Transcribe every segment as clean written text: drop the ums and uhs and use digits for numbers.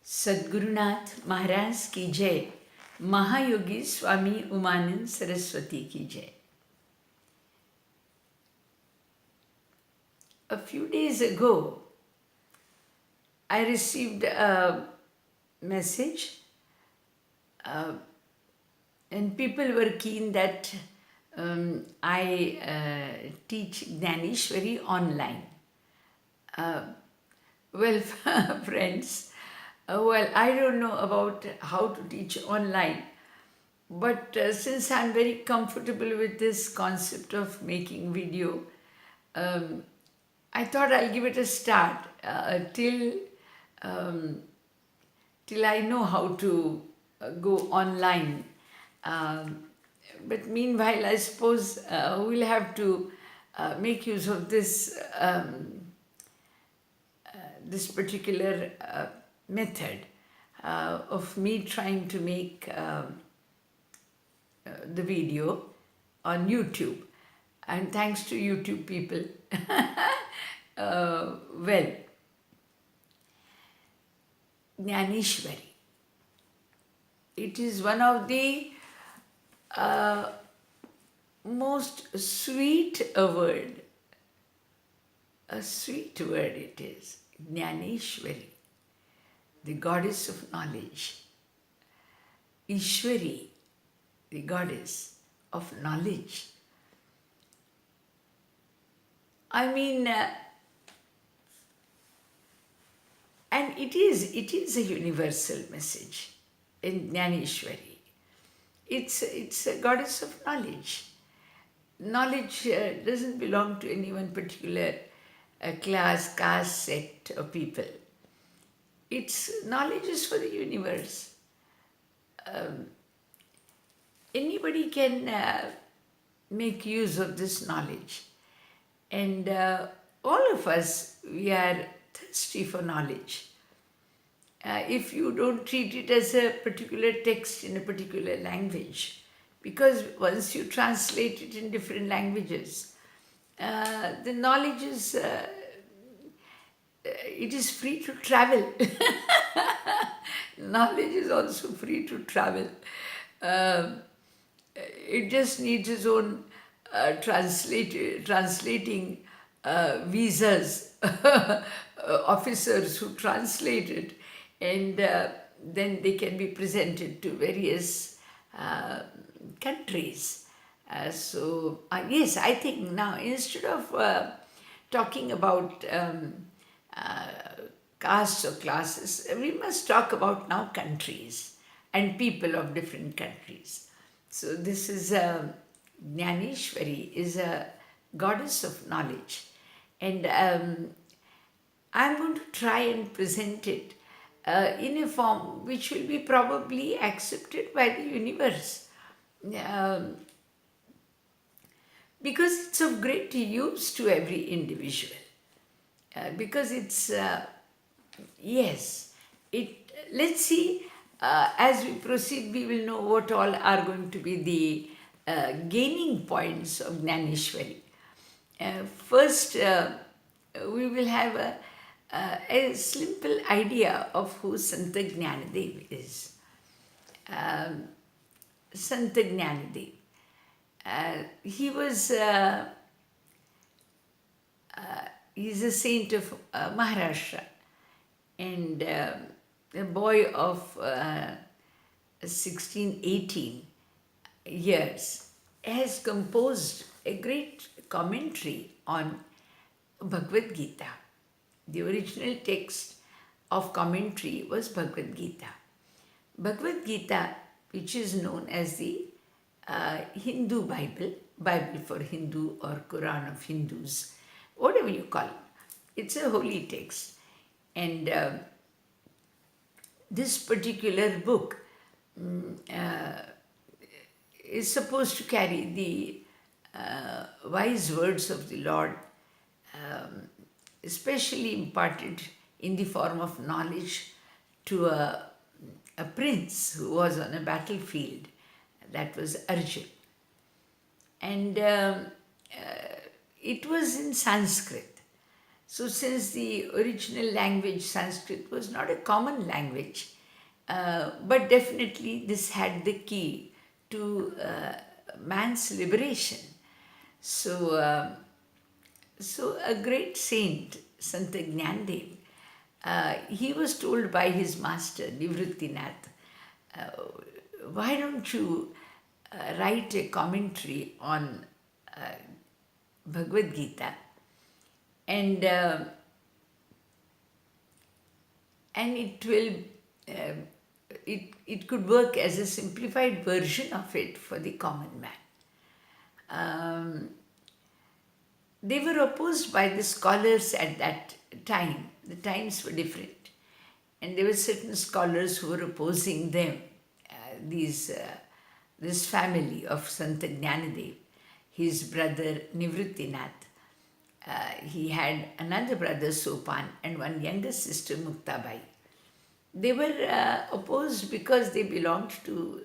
सद्गुरुनाथ महाराज की जय, महायोगी स्वामी उमानंद सरस्वती की जय. A few days ago, I received a message and people were keen that I teach Dnyaneshwari online. Well, friends, I don't know about how to teach online, but since I'm very comfortable with this concept of making video, I thought I'll give it a start till I know how to go online. But meanwhile, I suppose we'll have to make use of this particular method of me trying to make the video on YouTube. And thanks to YouTube people. Well, Dnyaneshwari. It is one of the most sweet word. A sweet word it is. Dnyaneshwari, the goddess of knowledge. Ishwari, the goddess of knowledge. I mean, and it is a universal message in Dnyaneshwari. It's a goddess of knowledge. Knowledge doesn't belong to any one particular class, caste, sect or people. Knowledge is for the universe. Anybody can make use of this knowledge. And all of us, we are thirsty for knowledge. If you don't treat it as a particular text in a particular language, because once you translate it in different languages, the knowledge is, it is free to travel. Knowledge is also free to travel. It just needs its own translating visas, officers who translate it, and then they can be presented to various countries. Yes, I think now instead of talking about castes or classes, we must talk about now countries and people of different countries. So this is Dnyaneshwari is a goddess of knowledge, and I'm going to try and present it in a form which will be probably accepted by the universe, because it's of great use to every individual. Because it's yes, let's see. As we proceed, we will know what all are going to be the gaining points of Dnyaneshwari. First, we will have a simple idea of who Sant Gnanadev is. Sant Gnanadev. He was he's a saint of Maharashtra, and a boy of 16-18 years has composed a great commentary on Bhagavad Gita. The original text of commentary was Bhagavad Gita. Bhagavad Gita, which is known as the Hindu Bible for Hindu or Quran of Hindus, whatever you call it. It's a holy text. And this particular book is supposed to carry the wise words of the Lord, especially imparted in the form of knowledge to a prince who was on a battlefield. That was Arjun. And it was in Sanskrit. So, since the original language Sanskrit was not a common language, but definitely this had the key to man's liberation. So, so a great saint, Sant Gnandev, he was told by his master, Nivrittinath, uh, why don't you write a commentary on Bhagavad Gita, and it will uh, it could work as a simplified version of it for the common man. They were opposed by the scholars at that time. The times were different, and there were certain scholars who were opposing them. This family of Sant Gnanadev, his brother Nivrittinath, he had another brother Sopan and one younger sister Muktabai. They were opposed because they belonged to,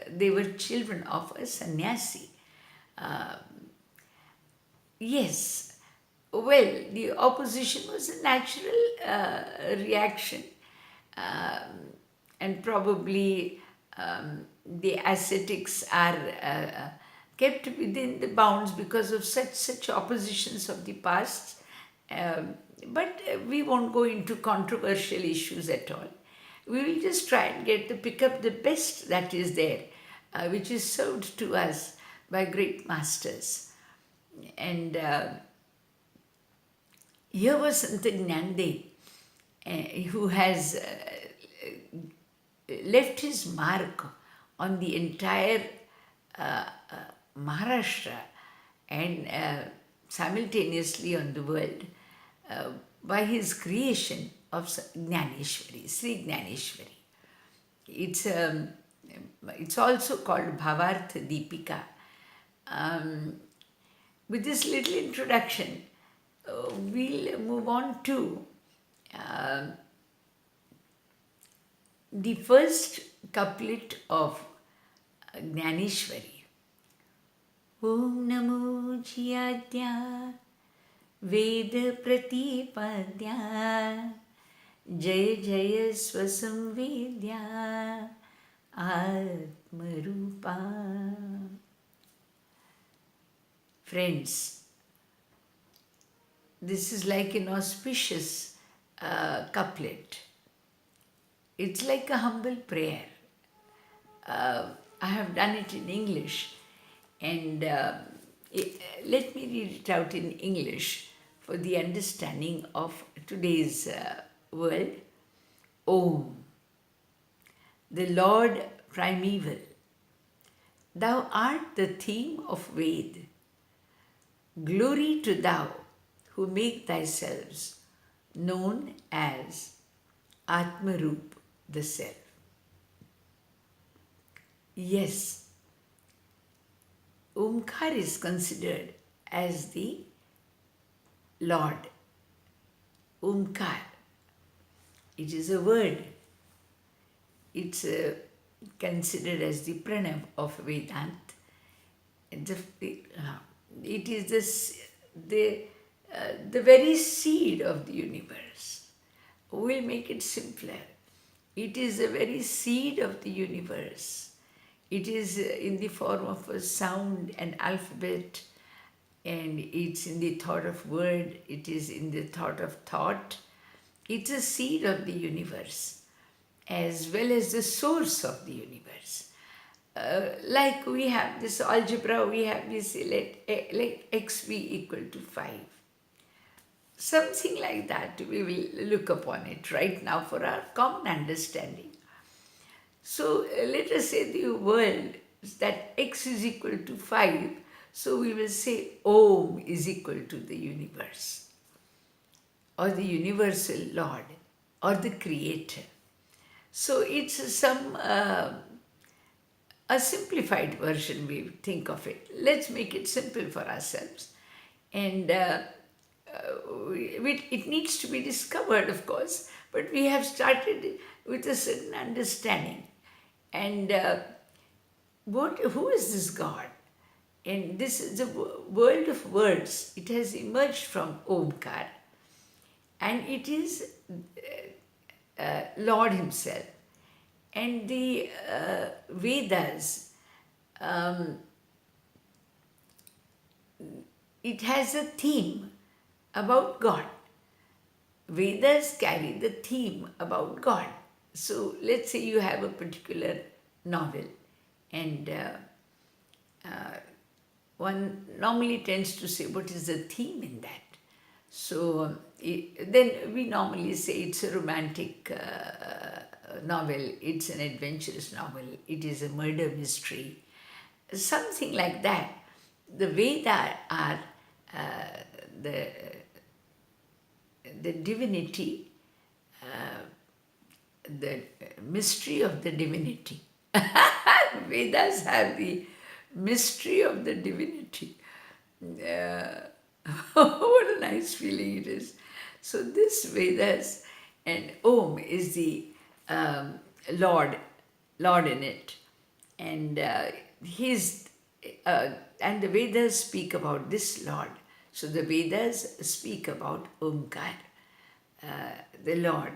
they were children of a sannyasi. Yes, well, the opposition was a natural reaction, and probably the ascetics are kept within the bounds because of such oppositions of the past. But we won't go into controversial issues at all. We will just try and pick up the best that is there, which is served to us by great masters. And here was Sant Gnandev, who has left his mark on the entire Maharashtra and simultaneously on the world by his creation of Dnyaneshwari, Sri Dnyaneshwari. It's also called Bhavartha Deepika. With this little introduction, we'll move on to the first couplet of Dnyaneshwari. Om Namo Jyadya Veda Pratipadya Jaya Jaya Swasamvedya Atmarupa. Friends, this is like an auspicious couplet. It's like a humble prayer. I have done it in English, and let me read it out in English for the understanding of today's world. Om, the Lord primeval, thou art the theme of Ved. Glory to thou who make thyself known as Atmarup, the Self. Yes, Omkar is considered as the Lord. Omkar. It is a word. It's considered as the Pranav of Vedanta. It is the very seed of the universe. We'll make it simpler. It is the very seed of the universe. It is in the form of a sound and alphabet, and it's in the thought of word, it is in the thought of thought. It's a seed of the universe as well as the source of the universe. Like we have this algebra, we have this, let x be equal to 5. Something like that, we will look upon it right now for our common understanding. So let us say the world is that x is equal to 5, so we will say Om is equal to the universe, or the universal Lord, or the Creator. So it's a simplified version, we think of it. Let's make it simple for ourselves. And it needs to be discovered, of course, but we have started with a certain understanding. And who is this God? And this is the world of words. It has emerged from Omkar. and it is Lord Himself. And the Vedas, it has a theme about God. Vedas carry the theme about God. So let's say you have a particular novel, and one normally tends to say, what is the theme in that? So then we normally say it's a romantic novel, it's an adventurous novel, it is a murder mystery, something like that. The Vedas are the divinity, the mystery of the divinity. Vedas have the mystery of the divinity. What a nice feeling it is. So this Vedas, and Om is the Lord in it, and and the Vedas speak about this Lord. So the Vedas speak about Omkar, the Lord,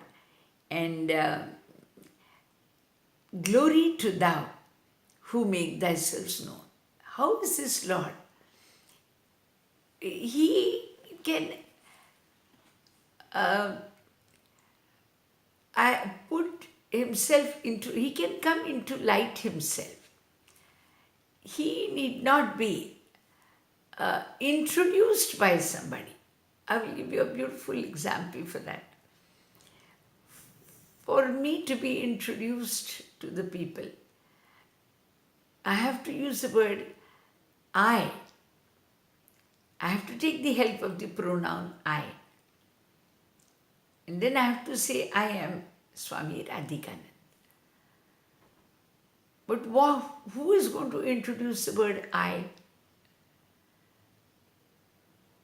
and glory to thou who make thyself known. How is this Lord? He can put himself into, he can come into light himself. He need not be introduced by somebody. I will give you a beautiful example for that. For me to be introduced to the people, I have to use the word I. I have to take the help of the pronoun I. And then I have to say, I am Swami Radhikanand. But who is going to introduce the word I?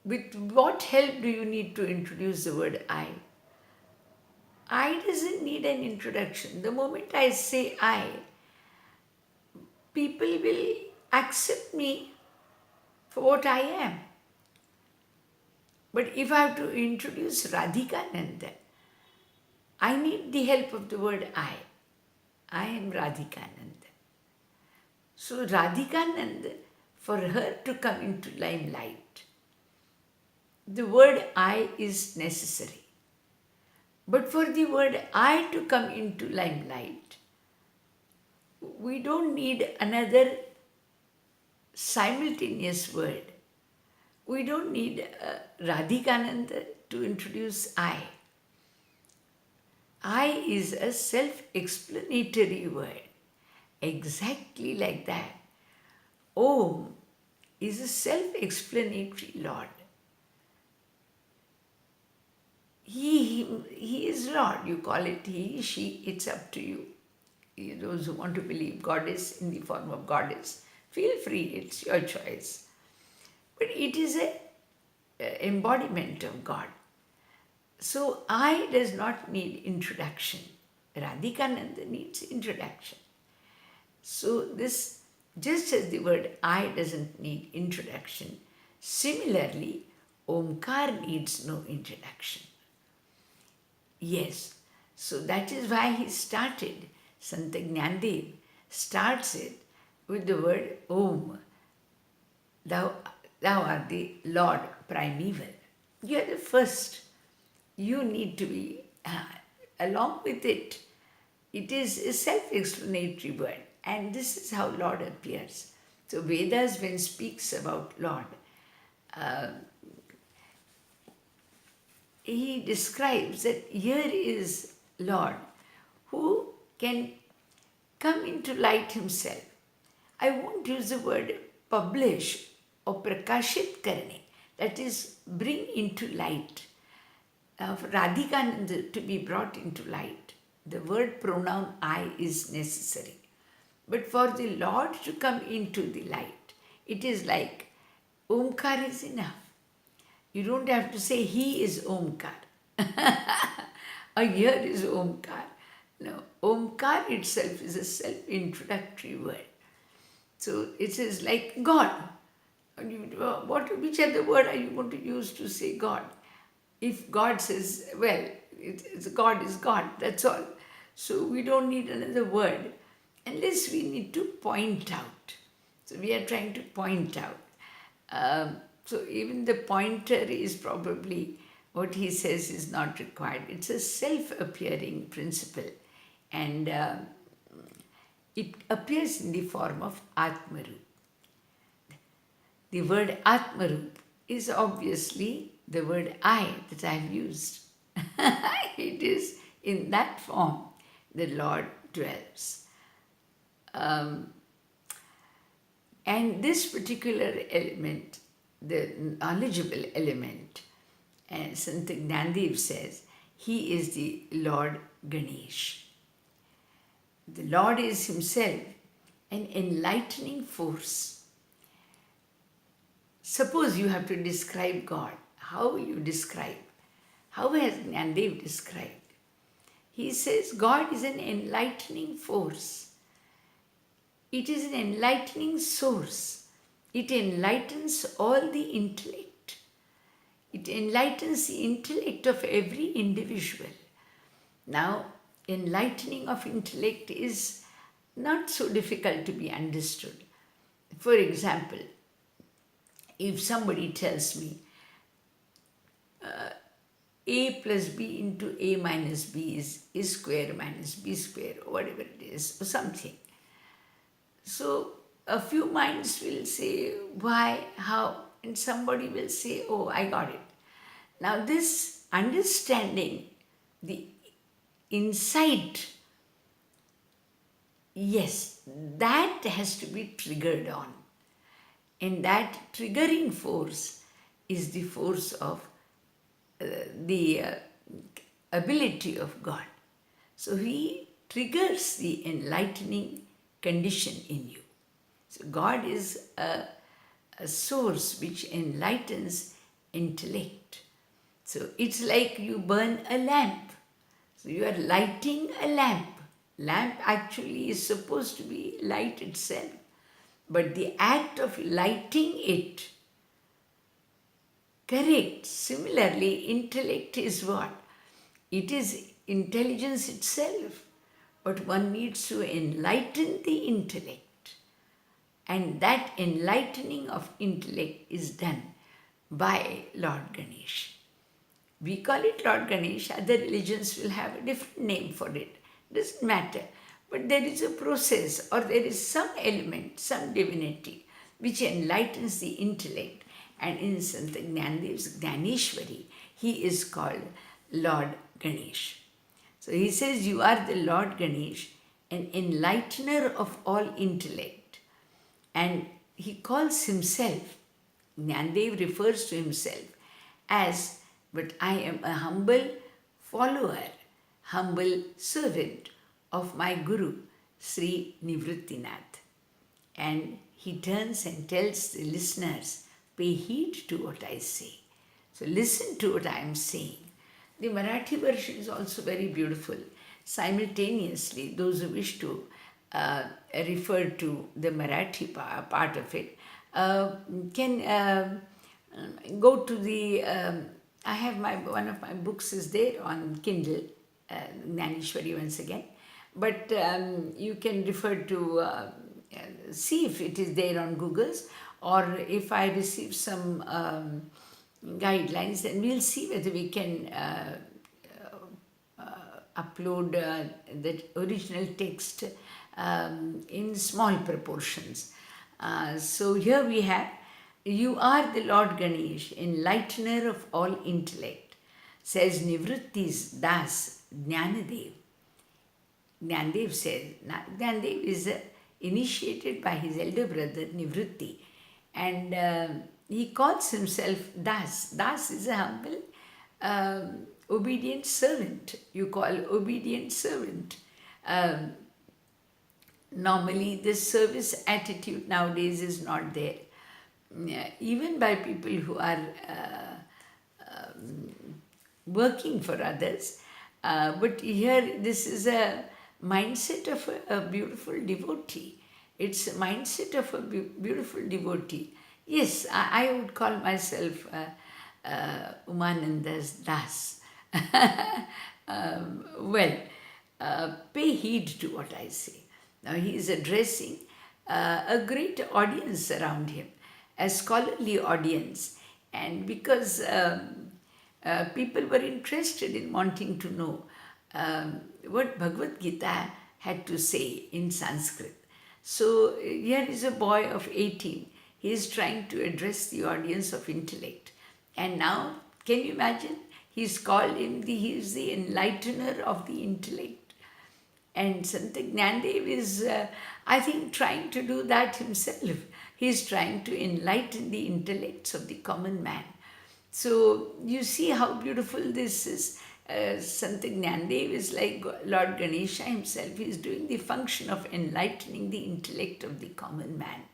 With what help do you need to introduce the word I? I doesn't need an introduction. The moment I say I, people will accept me for what I am. But if I have to introduce Radhikanand, I need the help of the word I. I am Radhikanand. So Radhikanand, for her to come into limelight, the word I is necessary. But for the word I to come into limelight, we don't need another simultaneous word. We don't need Radhikanand to introduce I. I is a self-explanatory word. Exactly like that. Om is a self-explanatory Lord. He is Lord. You call it he, she, it's up to you. Those who want to believe goddess in the form of goddess, feel free, it's your choice. But it is an embodiment of God. So I does not need introduction. Radhikananda needs introduction. So this, just as the word I doesn't need introduction, similarly, Omkar needs no introduction. Yes, so that is why he started, Sant Jnandev starts it with the word Om. Thou art the Lord primeval. You are the first. You need to be, along with it, it is a self-explanatory word. And this is how Lord appears. So Vedas, when speaks about Lord, he describes that here is Lord who can come into light himself. I won't use the word publish or prakashit karne, that is bring into light. For Radhikananda to be brought into light, the word pronoun I is necessary. But for the Lord to come into the light, it is like Omkar is enough. You don't have to say he is Omkar or here is Omkar. No, Omkar itself is a self-introductory word. So it is like God. Which other word are you going to use to say God? If God says, well, God is God, that's all. So we don't need another word unless we need to point out. So we are trying to point out. So even the pointer is probably what he says is not required. It's a self-appearing principle, and it appears in the form of Atmarup. The word Atmarup is obviously the word I that I have used. It is in that form the Lord dwells. And this particular element, the knowledgeable element, and Sant Gnandev says, he is the Lord Ganesha. The Lord is himself an enlightening force. Suppose you have to describe God. How will you describe? How has Gnandev described? He says God is an enlightening force. It is an enlightening source. It enlightens all the intellect. It enlightens the intellect of every individual. Now, enlightening of intellect is not so difficult to be understood. For example, if somebody tells me a plus b into a minus b is a square minus b square, or whatever it is, or something. So a few minds will say, why, how, and somebody will say, oh, I got it. Now this understanding, the insight, yes, that has to be triggered on. And that triggering force is the force of the ability of God. So he triggers the enlightening condition in you. So God is a source which enlightens intellect. So it's like you burn a lamp. So you are lighting a lamp. Lamp actually is supposed to be light itself. But the act of lighting it, correct. Similarly, intellect is what? It is intelligence itself. But one needs to enlighten the intellect. And that enlightening of intellect is done by Lord Ganesha. We call it Lord Ganesha. Other religions will have a different name for it. Doesn't matter. But there is a process, or there is some element, some divinity which enlightens the intellect. And in Sant Gnandev's Dnyaneshwar, he is called Lord Ganesha. So he says, you are the Lord Ganesha, an enlightener of all intellect. And he calls himself, Gnandev refers to himself as, but I am a humble follower, humble servant of my Guru, Sri Nivrittinath. And he turns and tells the listeners, pay heed to what I say. So listen to what I am saying. The Marathi version is also very beautiful. Simultaneously, those who wish to refer to the Marathi part of it can go to the, I have one of my books is there on Kindle, Dnyaneshwar once again, but you can refer to, see if it is there on Google's, or if I receive some guidelines, then we'll see whether we can upload the original text in small proportions. So here we have, you are the Lord Ganesha, enlightener of all intellect, says Nivritti's Das Jnanadev. Gnandev says, Gnandev is initiated by his elder brother Nivritti, and he calls himself Das. Das is a humble, obedient servant. You call obedient servant. Normally, this service attitude nowadays is not there. Even by people who are working for others. But here, this is a mindset of a beautiful devotee. It's a mindset of a beautiful devotee. Yes, I would call myself Umananda's Das. Well, pay heed to what I say. Now he is addressing a great audience around him, a scholarly audience, and because people were interested in wanting to know what Bhagavad Gita had to say in Sanskrit. So here is a boy of 18. He is trying to address the audience of intellect. And now, can you imagine? He's called him, he is the enlightener of the intellect. And Sant Gnandev is, I think, trying to do that himself. He's trying to enlighten the intellects of the common man. So you see how beautiful this is. Sant Gnandev is like Lord Ganesha himself. He is doing the function of enlightening the intellect of the common man.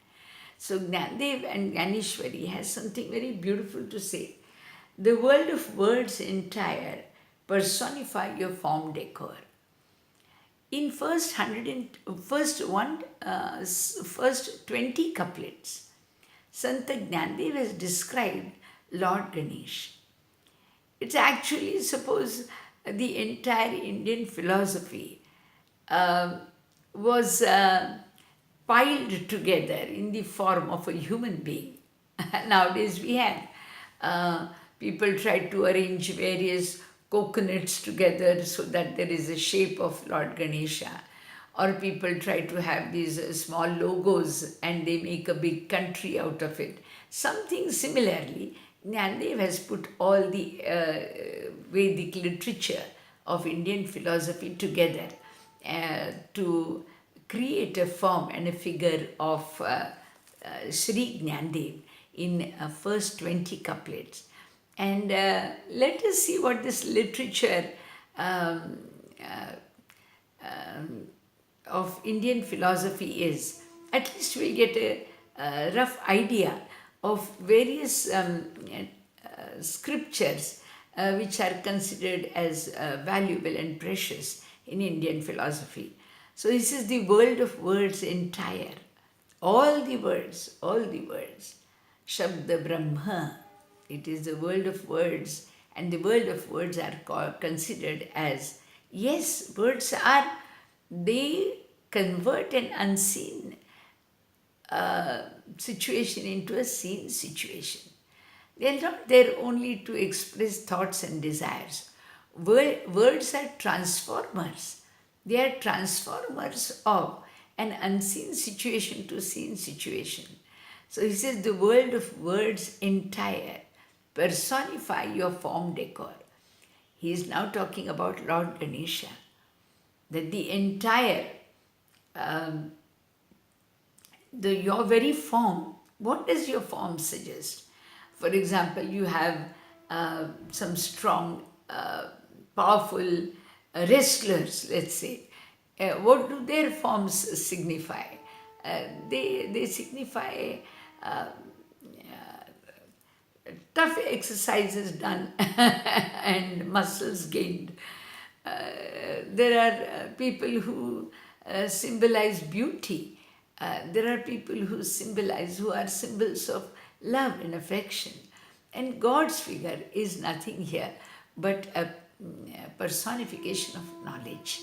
So Gnandev and Dnyaneshwar has something very beautiful to say. The world of words entire personify your form decor. In first 20 couplets, Sant Gnandev has described Lord Ganesh. It's actually, suppose, the entire Indian philosophy was piled together in the form of a human being. Nowadays we have people try to arrange various coconuts together so that there is a shape of Lord Ganesha, or people try to have these small logos and they make a big country out of it. Something similarly, Gnandev has put all the Vedic literature of Indian philosophy together to create a form and a figure of Sri Gnandev in first 20 couplets. And let us see what this literature of Indian philosophy is. At least we'll get a rough idea of various scriptures which are considered as valuable and precious in Indian philosophy. So this is the world of words entire. All the words. Shabda Brahma. It is the world of words, and the world of words are considered as, yes, words are, they convert an unseen situation into a seen situation. They are not there only to express thoughts and desires. Words are transformers. They are transformers of an unseen situation to seen situation. So he says the world of words entire personify your form decor. He is now talking about Lord Ganesha. That the entire, your very form, what does your form suggest? For example, you have some strong, powerful wrestlers, let's say. What do their forms signify? They signify tough exercises done and muscles gained. There are people who symbolize beauty. There are people who are symbols of love and affection. And God's figure is nothing here but a personification of knowledge.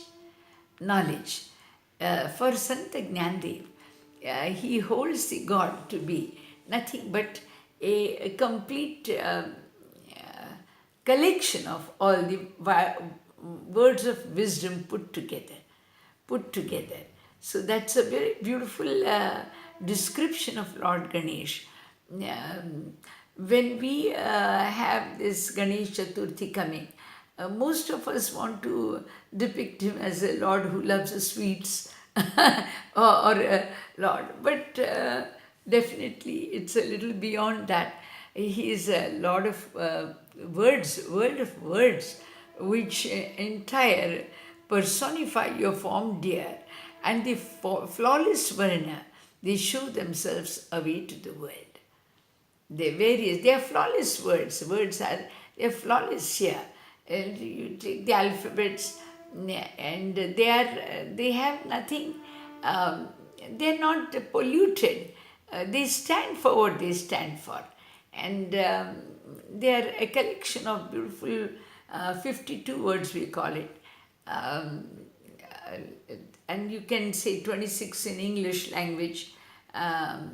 Knowledge. For Sant Gnandev, he holds the God to be nothing but a complete collection of all the words of wisdom put together. So that's a very beautiful description of Lord Ganesh. When we have this Ganesh Chaturthi coming, most of us want to depict him as a Lord who loves sweets or a Lord, but definitely it's a little beyond that. He is a Lord of words, world of words, which entire personify your form dear, and the flawless Varna, they show themselves away to the world. They are flawless words. They are flawless here. And you take the alphabets, and they have nothing. They are not polluted. They stand for what they stand for, and they are a collection of beautiful 52 words, we call it. Um, uh, and you can say 26 in English language, um,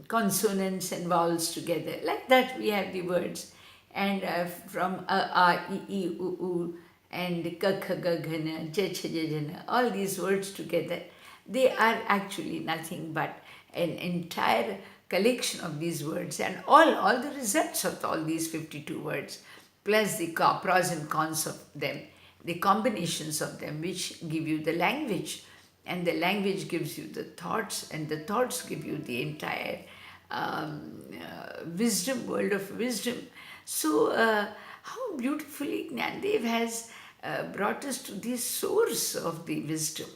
consonants and vowels together. Like that, we have the words. And from a, I, u, and ka, kha, ga, gha, na, ja, cha, ja, ja, na, all these words together, they are actually nothing but an entire collection of these words, and all the results of all these 52 words, plus the pros and cons of them, the combinations of them, which give you the language, and the language gives you the thoughts, and the thoughts give you the entire wisdom, world of wisdom. So, how beautifully Gnandev has brought us to the source of the wisdom.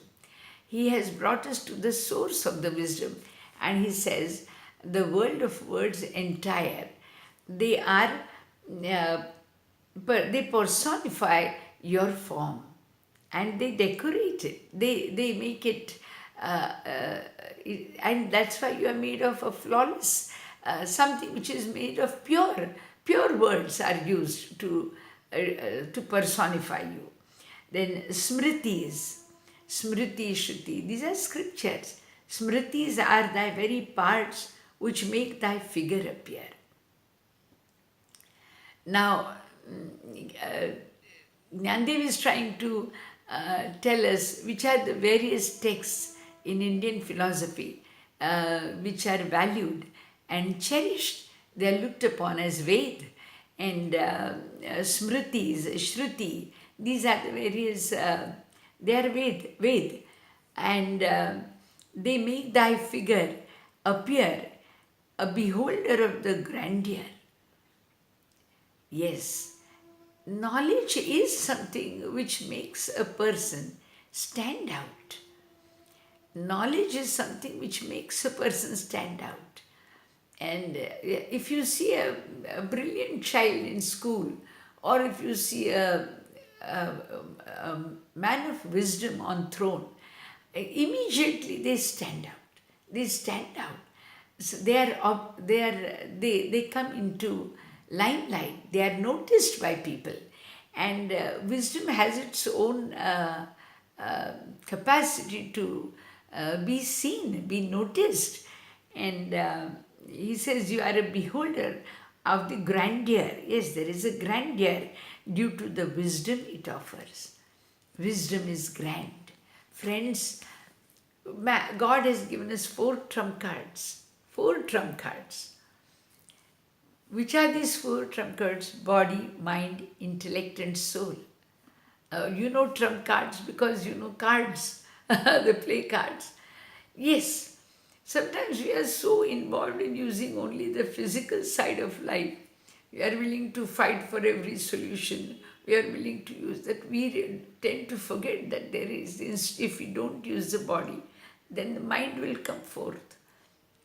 He has brought us to the source of the wisdom, and he says, the world of words entire, they are, they personify your form, and they decorate it. They make it, and that's why you are made of a flawless, something which is made of pure words are used to personify you. Then smritis, smriti, shruti, these are scriptures. Smritis are thy very parts which make thy figure appear. Now, Gnandev is trying to tell us which are the various texts in Indian philosophy which are valued and cherished. They are looked upon as Ved and Smritis, Shruti. These are the various, they are Ved, and they make thy figure appear a beholder of the grandeur. Yes, knowledge is something which makes a person stand out. Knowledge is something which makes a person stand out. And if you see a brilliant child in school, or if you see a man of wisdom on throne, immediately they stand out. They stand out. So they come into limelight. They are noticed by people, and wisdom has its own capacity to be seen, be noticed, and he says you are a beholder of the grandeur. Yes, there is a grandeur due to the wisdom it offers. Wisdom is grand. Friends, God has given us 4 trump cards. 4 trump cards. Which are these 4 trump cards? Body, mind, intellect, and soul. You know trump cards because you know cards, the play cards. Yes, sometimes we are so involved in using only the physical side of life. We are willing to fight for every solution. We are willing to use that. We tend to forget that there is, if we don't use the body, then the mind will come forth.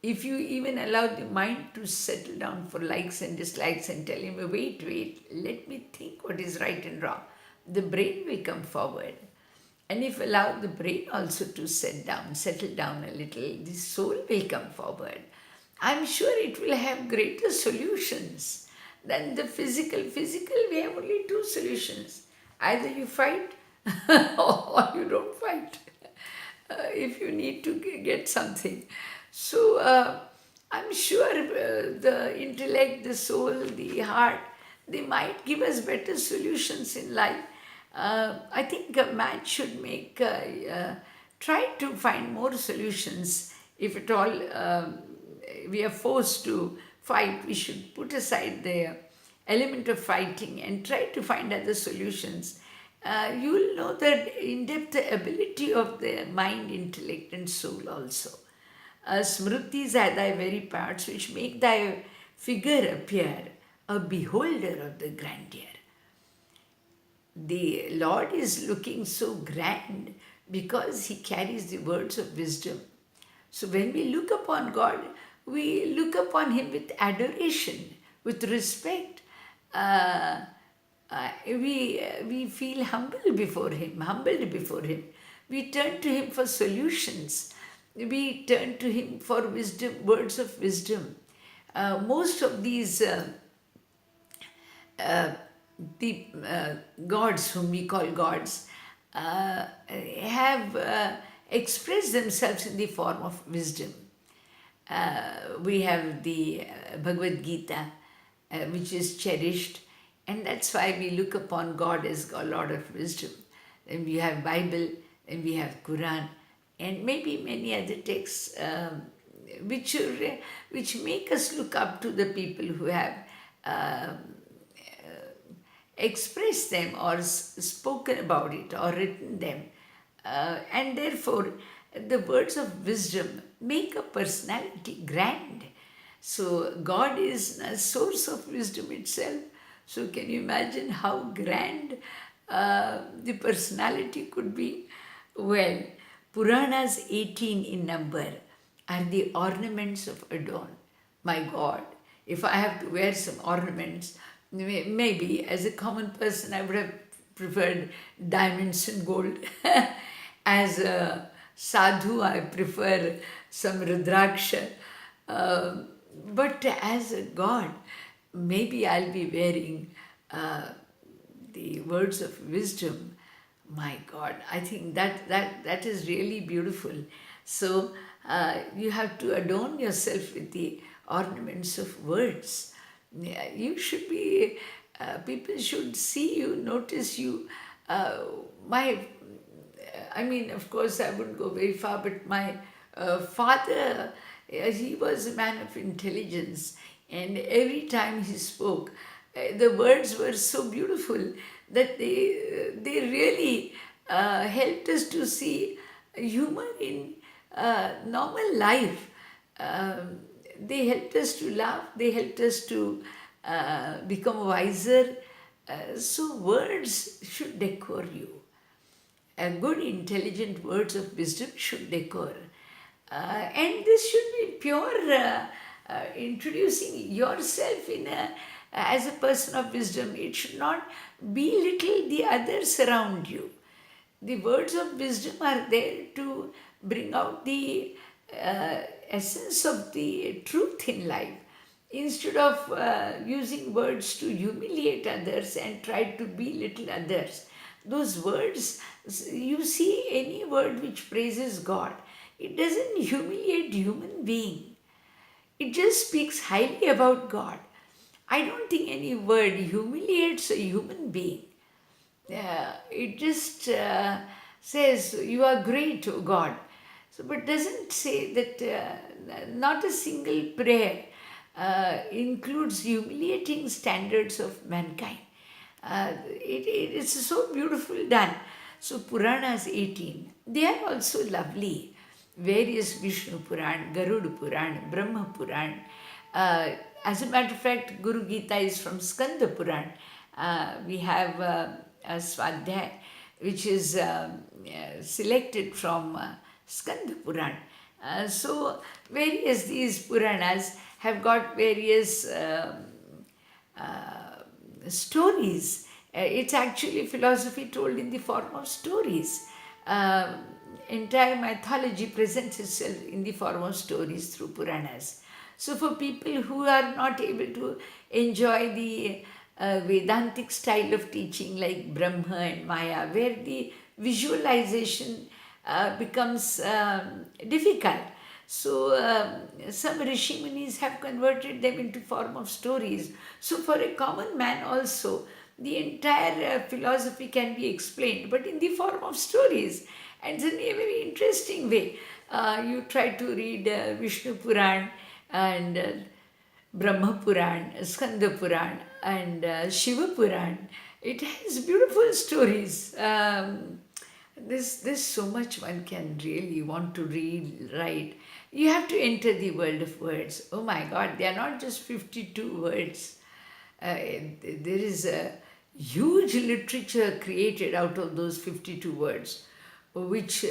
If you even allow the mind to settle down for likes and dislikes and tell him, wait, let me think what is right and wrong, the brain will come forward. And if allow the brain also to settle down a little, the soul will come forward. I'm sure it will have greater solutions than the physical. Physical, we have only 2 solutions. Either you fight or you don't fight if you need to get something. So I'm sure the intellect, the soul, the heart, they might give us better solutions in life. I think a man should try to find more solutions. If at all we are forced to fight, we should put aside the element of fighting and try to find other solutions. You will know the in-depth ability of the mind, intellect, and soul also. Smritis are thy very parts which make thy figure appear a beholder of the grandeur. The Lord is looking so grand because he carries the words of wisdom. So when we look upon God, we look upon him with adoration, with respect. We feel humbled before him. We turn to him for solutions. We turn to him for wisdom, words of wisdom. most of these the gods, whom we call gods, have expressed themselves in the form of wisdom. We have the Bhagavad Gita, which is cherished, and that's why we look upon God as a lot of wisdom. Then we have Bible, and we have Quran, and maybe many other texts which make us look up to the people who have expressed them or spoken about it or written them. And therefore, the words of wisdom make a personality grand. So, God is a source of wisdom itself. So, can you imagine how grand the personality could be? Well, Puranas 18 in number are the ornaments of adorn. My God, if I have to wear some ornaments, maybe as a common person I would have preferred diamonds and gold. As a sadhu, I prefer some rudraksha. But as a god, maybe I'll be wearing the words of wisdom. My God, I think that is really beautiful. So you have to adorn yourself with the ornaments of words. Yeah, you should be, people should see you, notice you. I mean, of course, I wouldn't go very far, but my father, he was a man of intelligence, and every time he spoke, the words were so beautiful that they really helped us to see humor in normal life. They helped us to laugh, they helped us to become wiser. So, words should decor you. Good, intelligent words of wisdom should decor. And this should be pure introducing yourself as a person of wisdom. It should not belittle the others around you. The words of wisdom are there to bring out the essence of the truth in life. Instead of using words to humiliate others and try to belittle others, those words, you see, any word which praises God, it doesn't humiliate human being. It just speaks highly about God. I don't think any word humiliates a human being. It just says, you are great, O God. So, but doesn't say that not a single prayer includes humiliating standards of mankind. It's so beautiful done. So Puranas 18, they are also lovely. Various Vishnu Puran, Garuda Puran, Brahma Puran. As a matter of fact, Guru Gita is from Skanda Puran. We have a Swadhyay, which is selected from Skanda Puran. So various these Puranas have got various stories. It's actually philosophy told in the form of stories. Entire mythology presents itself in the form of stories through Puranas. So, for people who are not able to enjoy the Vedantic style of teaching like Brahma and Maya, where the visualization becomes difficult, so some Rishi Munis have converted them into form of stories. So for a common man also, the entire philosophy can be explained, but in the form of stories. And in a very interesting way. You try to read Vishnu Puran and Brahma Puran, Skanda Puran and Shiva Puran. It has beautiful stories. There's so much one can really want to read, write. You have to enter the world of words. Oh my God, they are not just 52 words. There is a huge literature created out of those 52 words, which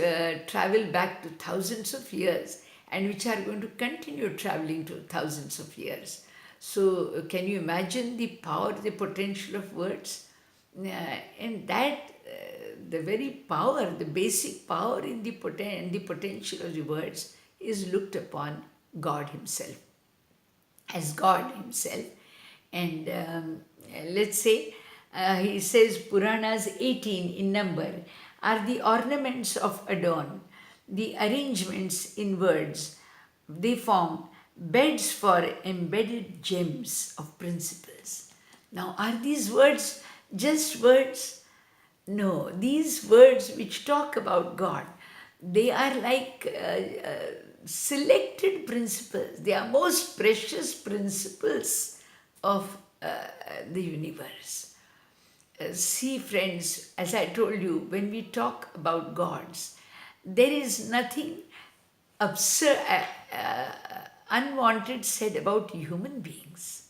travel back to thousands of years and which are going to continue traveling to thousands of years. So, can you imagine the power, the potential of words? And that the very power, the basic power in the potential of the words is looked upon God Himself. as God Himself. And let's say, he says, Puranas 18 in number are the ornaments of adorn, the arrangements in words. They form beds for embedded gems of principles. Now, are these words just words? No, these words which talk about God, they are like selected principles. They are most precious principles of the universe. See, friends, as I told you, when we talk about gods, there is nothing absurd, unwanted said about human beings.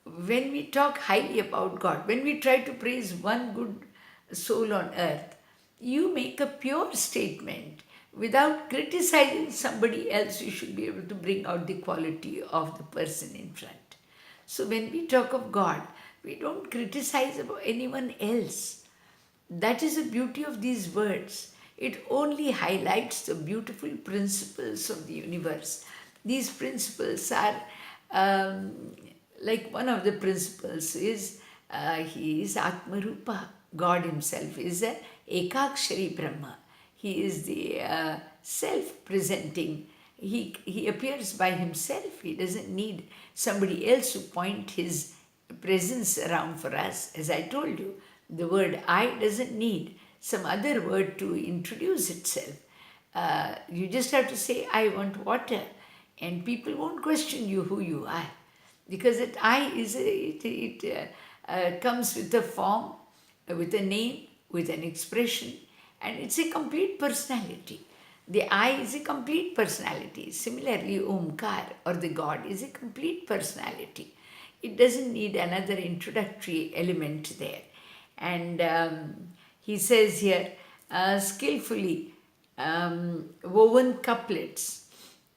When we talk highly about God, when we try to praise one good soul on earth, you make a pure statement without criticizing somebody else. You should be able to bring out the quality of the person in front. So when we talk of God, we don't criticize about anyone else. That is the beauty of these words. It only highlights the beautiful principles of the universe. These principles are like one of the principles is he is Atmarupa. God Himself is a Ekakshari Brahma. He is the self-presenting. He appears by Himself. He doesn't need somebody else to point His presence around for us. As I told you, the word I doesn't need some other word to introduce itself. You just have to say, I want water, and people won't question you who you are. Because that I is comes with a form, with a name, with an expression, and it's a complete personality. The I is a complete personality. Similarly, Omkar or the God is a complete personality. It doesn't need another introductory element there. And he says here, skillfully woven couplets.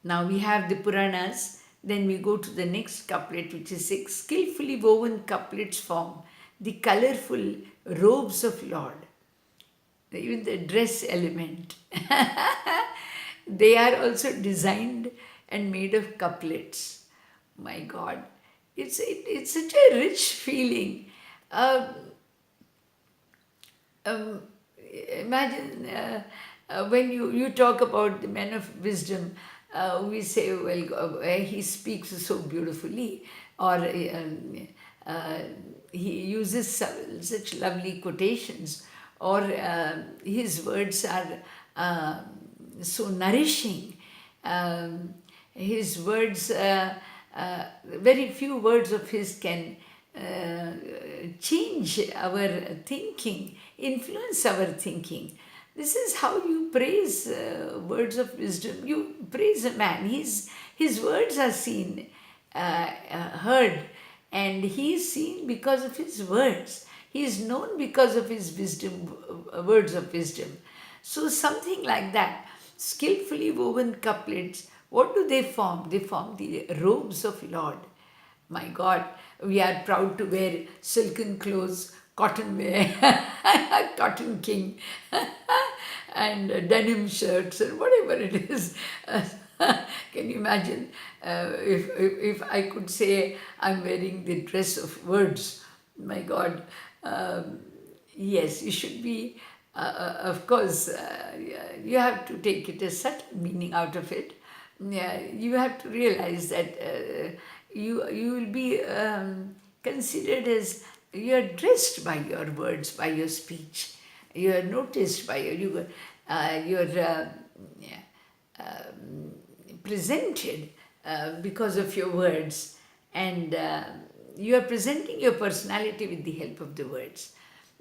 Now we have the Puranas, then we go to the next couplet, which is 6. Skillfully woven couplets form the colorful robes of Lord. Even the dress element. They are also designed and made of couplets. My God, it's such a rich feeling. Imagine when you talk about the man of wisdom, we say, well, he speaks so beautifully, or he uses such lovely quotations, or his words are so nourishing. His words, very few words of his can change our thinking, influence our thinking. This is how you praise words of wisdom. You praise a man. His words are seen, heard, and he is seen because of his words. He is known because of his wisdom, words of wisdom. So something like that. Skillfully woven couplets, what do they form? They form the robes of Lord. My God, we are proud to wear silken clothes, cotton wear, cotton king, and denim shirts, and whatever it is. Can you imagine if I could say I'm wearing the dress of words? My God, yes, you should be, of course, you have to take it as subtle meaning out of it. Yeah, you have to realize that you will be considered as you are dressed by your words, by your speech. You are noticed by your presented because of your words, and you are presenting your personality with the help of the words.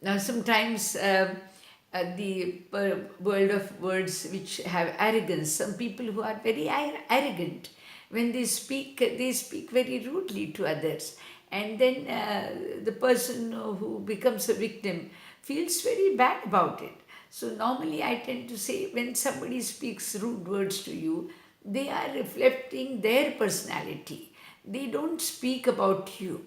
Now, sometimes the world of words which have arrogance, some people who are very arrogant, when they speak very rudely to others, and then the person who becomes a victim feels very bad about it. So normally I tend to say, when somebody speaks rude words to you, they are reflecting their personality. They don't speak about you.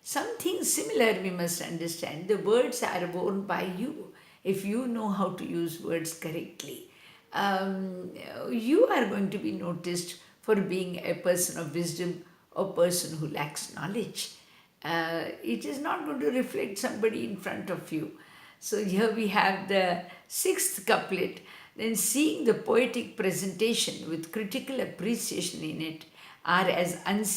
Something similar we must understand. The words are born by you. If you know how to use words correctly, you are going to be noticed for being a person of wisdom a person who lacks knowledge. It is not going to reflect somebody in front of you. So here we have the sixth couplet. Then seeing the poetic presentation with critical appreciation in it are as unseen